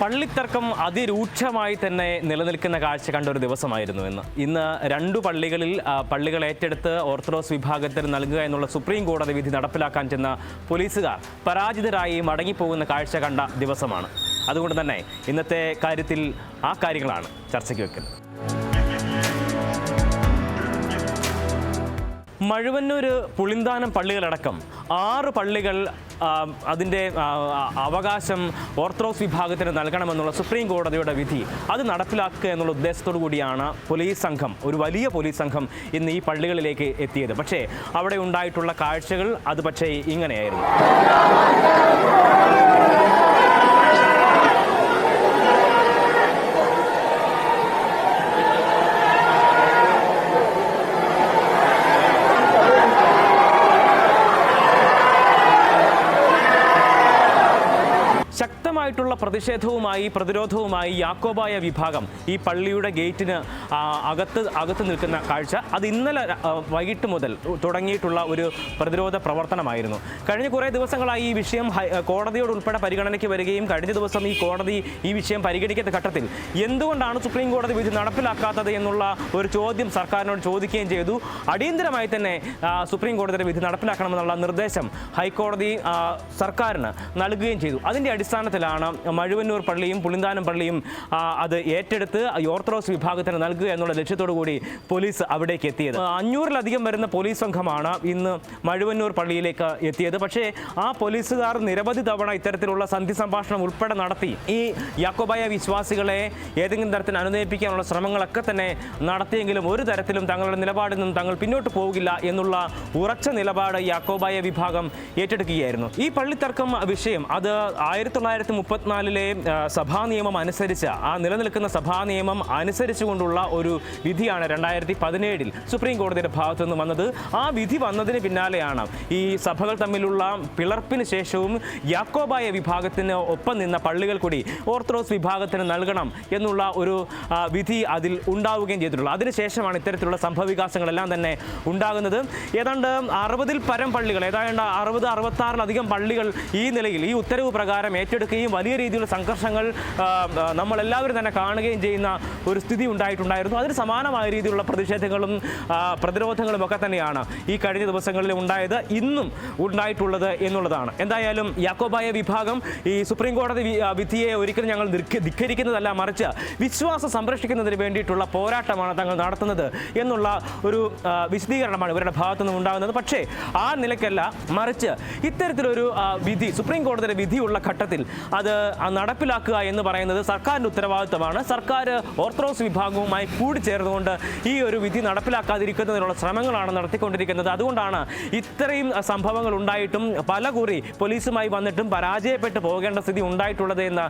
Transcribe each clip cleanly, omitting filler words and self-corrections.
പള്ളിത്തർക്കം അതിരൂക്ഷമായി തന്നെ നിലനിൽക്കുന്ന കാഴ്ച കണ്ട ഒരു ദിവസമായിരുന്നു ഇന്ന് രണ്ടു പള്ളികൾ ഏറ്റെടുത്ത് ഓർത്തഡോക്സ് വിഭാഗത്തിന് നൽകുക എന്നുള്ള സുപ്രീം കോടതി വിധി നടപ്പിലാക്കാൻ ചെന്ന പോലീസുകാർ പരാജിതരായി മടങ്ങിപ്പോകുന്ന കാഴ്ച കണ്ട ദിവസമാണ്. അതുകൊണ്ട് തന്നെ ഇന്നത്തെ കാര്യത്തിൽ ആ കാര്യങ്ങളാണ് ചർച്ചയ്ക്ക് വെക്കുന്നത്. മഴുവന്നൂർ പുളിന്താനം പള്ളികളടക്കം 6 പള്ളികൾ അതിൻ്റെ അവകാശം ഓർത്തഡോക്സ് വിഭാഗത്തിന് നൽകണമെന്നുള്ള സുപ്രീം കോടതിയുടെ വിധി അത് നടപ്പിലാക്കുക എന്നുള്ള ഉദ്ദേശത്തോടു കൂടിയാണ് ഒരു വലിയ പോലീസ് സംഘം ഇന്ന് ഈ പള്ളികളിലേക്ക് എത്തിയത്. പക്ഷേ അവിടെ ഉണ്ടായിട്ടുള്ള കാഴ്ചകൾ അത് പക്ഷേ ഇങ്ങനെയായിരുന്നു. ശക്തമായിട്ടുള്ള പ്രതിരോധവുമായി യാക്കോബായ വിഭാഗം ഈ പള്ളിയുടെ ഗേറ്റിന് അകത്ത് നിൽക്കുന്ന കാഴ്ച അത് ഇന്നലെ വൈകിട്ട് മുതൽ തുടങ്ങിയിട്ടുള്ള ഒരു പ്രതിരോധ പ്രവർത്തനമായിരുന്നു. കഴിഞ്ഞ കുറേ ദിവസങ്ങളായി ഈ വിഷയം കോടതിയോട് ഉൾപ്പെടെ പരിഗണനയ്ക്ക് വരികയും കഴിഞ്ഞ ദിവസം ഈ കോടതി ഈ വിഷയം പരിഗണിക്കുന്ന ഘട്ടത്തിൽ എന്തുകൊണ്ടാണ് സുപ്രീം കോടതി വിധി നടപ്പിലാക്കാത്തത് എന്നുള്ള ഒരു ചോദ്യം സർക്കാരിനോട് ചോദിക്കുകയും ചെയ്തു. അടിയന്തരമായി തന്നെ സുപ്രീം കോടതിയുടെ വിധി നടപ്പിലാക്കണമെന്നുള്ള നിർദ്ദേശം ഹൈക്കോടതി സർക്കാരിന് നൽകുകയും ചെയ്തു. അതിൻ്റെ അടിസ്ഥാനത്തിലാണ് മഴുവന്നൂർ പള്ളിയും പുളിന്താനം പള്ളിയും അത് ഏറ്റെടുത്ത് ഓർത്തഡോക്സ് വിഭാഗത്തിന് നൽകുക എന്നുള്ള ലക്ഷ്യത്തോടു കൂടി പോലീസ് അവിടേക്ക് എത്തിയത്. 500-ലധികം വരുന്ന പോലീസ് സംഘമാണ് ഇന്ന് മഴുവന്നൂർ പള്ളിയിലേക്ക് എത്തിയത്. പക്ഷേ ആ പോലീസുകാർ നിരവധി തവണ ഇത്തരത്തിലുള്ള സന്ധി സംഭാഷണം ഉൾപ്പെടെ നടത്തി ഈ യാക്കോബായ വിശ്വാസികളെ ഏതെങ്കിലും തരത്തിൽ അനുനയിപ്പിക്കാനുള്ള ശ്രമങ്ങളൊക്കെ തന്നെ നടത്തിയെങ്കിലും ഒരു തരത്തിലും തങ്ങളുടെ നിലപാടിൽ നിന്നും തങ്ങൾ പിന്നോട്ട് പോകില്ല എന്നുള്ള ഉറച്ച നിലപാട് യാക്കോബായ വിഭാഗം ഏറ്റെടുക്കുകയായിരുന്നു. ഈ പള്ളിത്തർക്കം വിഷയം അത് 1934 സഭാ നിയമം അനുസരിച്ച് നിലനിൽക്കുന്ന സഭാ നിയമം അനുസരിച്ചുകൊണ്ടുള്ള ഒരു വിധിയാണ് 2017 സുപ്രീം കോടതിയുടെ ഭാഗത്തു നിന്ന് വന്നത്. ആ വിധി വന്നതിന് പിന്നാലെയാണ് ഈ സഭകൾ തമ്മിലുള്ള പിളർപ്പിന് ശേഷവും യാക്കോബായ വിഭാഗത്തിന് ഒപ്പം നിന്ന പള്ളികൾ കൂടി ഓർത്തഡോക്സ് വിഭാഗത്തിന് നൽകണം എന്നുള്ള ഒരു വിധി അതിൽ ഉണ്ടാവുകയും ചെയ്തിട്ടുള്ളത്. അതിനുശേഷമാണ് ഇത്തരത്തിലുള്ള സംഭവവികാസങ്ങളെല്ലാം തന്നെ ഉണ്ടാകുന്നത്. ഏതാണ്ട് 60-ൽ പരം പള്ളികൾ, ഏതാണ്ട് 60-66-ലധികം പള്ളികൾ ഈ നിലയിൽ ഈ ഉത്തരവ് പ്രകാരം ഏറ്റെടുക്കുകയും വലിയ രീതിയിലുള്ള സംഘർഷങ്ങൾ നമ്മളെല്ലാവരും തന്നെ കാണുകയും ചെയ്യുന്ന ഒരു സ്ഥിതി ഉണ്ടായിട്ടുണ്ടായിരുന്നു. അതിന് സമാനമായ രീതിയിലുള്ള പ്രതിഷേധങ്ങളും പ്രതിരോധങ്ങളും ഒക്കെ തന്നെയാണ് ഈ കഴിഞ്ഞ ദിവസങ്ങളിൽ ഉണ്ടായത്, ഇന്നും ഉണ്ടായിട്ടുള്ളത് എന്നുള്ളതാണ്. എന്തായാലും യാക്കോബായ വിഭാഗം ഈ സുപ്രീം കോടതി വിധിയെ ഒരിക്കലും ഞങ്ങൾ ധിക്കരിക്കുന്നതല്ല, മറിച്ച് വിശ്വാസം സംരക്ഷിക്കുന്നതിന് വേണ്ടിയിട്ടുള്ള പോരാട്ടമാണ് തങ്ങൾ നടത്തുന്നത് എന്നുള്ള ഒരു വിശദീകരണമാണ് ഇവരുടെ ഭാഗത്തു നിന്നും ഉണ്ടാകുന്നത്. പക്ഷേ ആ നിലയ്ക്കല്ല, മറിച്ച് ഇത്തരത്തിലൊരു വിധി സുപ്രീം കോടതിയുടെ വിധിയുള്ള ഘട്ടത്തിൽ അത് നടപ്പിലാക്കുക എന്ന് പറയുന്നത് സർക്കാരിൻ്റെ ഉത്തരവാദിത്തമാണ്. സർക്കാർ ഓർത്തഡോക്സ് വിഭാഗവുമായി കൂടിച്ചേർന്നുകൊണ്ട് ഈ ഒരു വിധി നടപ്പിലാക്കാതിരിക്കുന്നതിനുള്ള ശ്രമങ്ങളാണ് നടത്തിക്കൊണ്ടിരിക്കുന്നത്. അതുകൊണ്ടാണ് ഇത്രയും സംഭവങ്ങൾ ഉണ്ടായിട്ടും പലകുറി പോലീസുമായി വന്നിട്ടും പരാജയപ്പെട്ടു പോകേണ്ട സ്ഥിതി ഉണ്ടായിട്ടുള്ളത് എന്ന്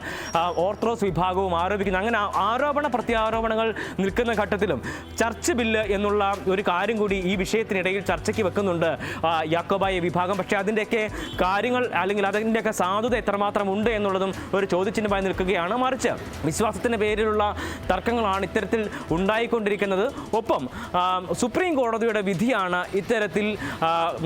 ഓർത്തഡോക്സ് വിഭാഗവും ആരോപിക്കുന്നു. അങ്ങനെ ആരോപണ പ്രത്യാരോപണങ്ങൾ നിൽക്കുന്ന ഘട്ടത്തിലും ചർച്ച് ബില്ല് എന്നുള്ള ഒരു കാര്യം കൂടി ഈ വിഷയത്തിനിടയിൽ ചർച്ചയ്ക്ക് വെക്കുന്നുണ്ട് യാക്കോബായ വിഭാഗം. പക്ഷേ അതിൻ്റെയൊക്കെ കാര്യങ്ങൾ അല്ലെങ്കിൽ അതിൻ്റെയൊക്കെ സാധുത എത്രമാത്രം ഉണ്ട് എന്നുള്ളതും ഒരു ചോദ്യചിഹ്നമായി നിൽക്കുകയാണ്. മറിച്ച് വിശ്വാസത്തിൻ്റെ പേരിലുള്ള തർക്കങ്ങളാണ് ഇത്തരത്തിൽ ഉണ്ടായിക്കൊണ്ടിരിക്കുന്നത്. ഒപ്പം സുപ്രീം കോടതിയുടെ വിധിയാണ് ഇത്തരത്തിൽ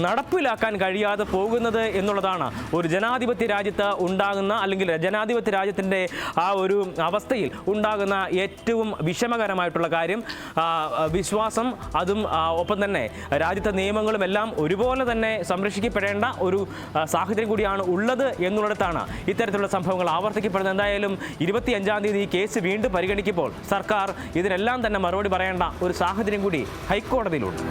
നടപ്പിലാക്കാൻ കഴിയാതെ പോകുന്നത് എന്നുള്ളതാണ് ഒരു ജനാധിപത്യ രാജ്യത്ത് ഉണ്ടാകുന്ന, അല്ലെങ്കിൽ ജനാധിപത്യ രാജ്യത്തിൻ്റെ ആ ഒരു അവസ്ഥയിൽ ഉണ്ടാകുന്ന ഏറ്റവും വിഷമകരമായിട്ടുള്ള കാര്യം. വിശ്വാസം അതും ഒപ്പം തന്നെ രാജ്യത്തെ നിയമങ്ങളും എല്ലാം ഒരുപോലെ തന്നെ സംരക്ഷിക്കപ്പെടേണ്ട ഒരു സാഹചര്യം കൂടിയാണ് ഉള്ളത് എന്നുള്ളിടത്താണ് ഇത്തരത്തിലുള്ള സംഭവങ്ങൾ ആവർത്തിക്കപ്പെടുന്നത്. എന്തായാലും 25-ാം തീയതി ഈ കേസ് വീണ്ടും പരിഗണിക്കുമ്പോൾ സർക്കാർ ഇതിനെല്ലാം തന്നെ മറുപടി പറയേണ്ട ഒരു സാഹചര്യം കൂടി ഹൈക്കോടതിയിലുണ്ട്.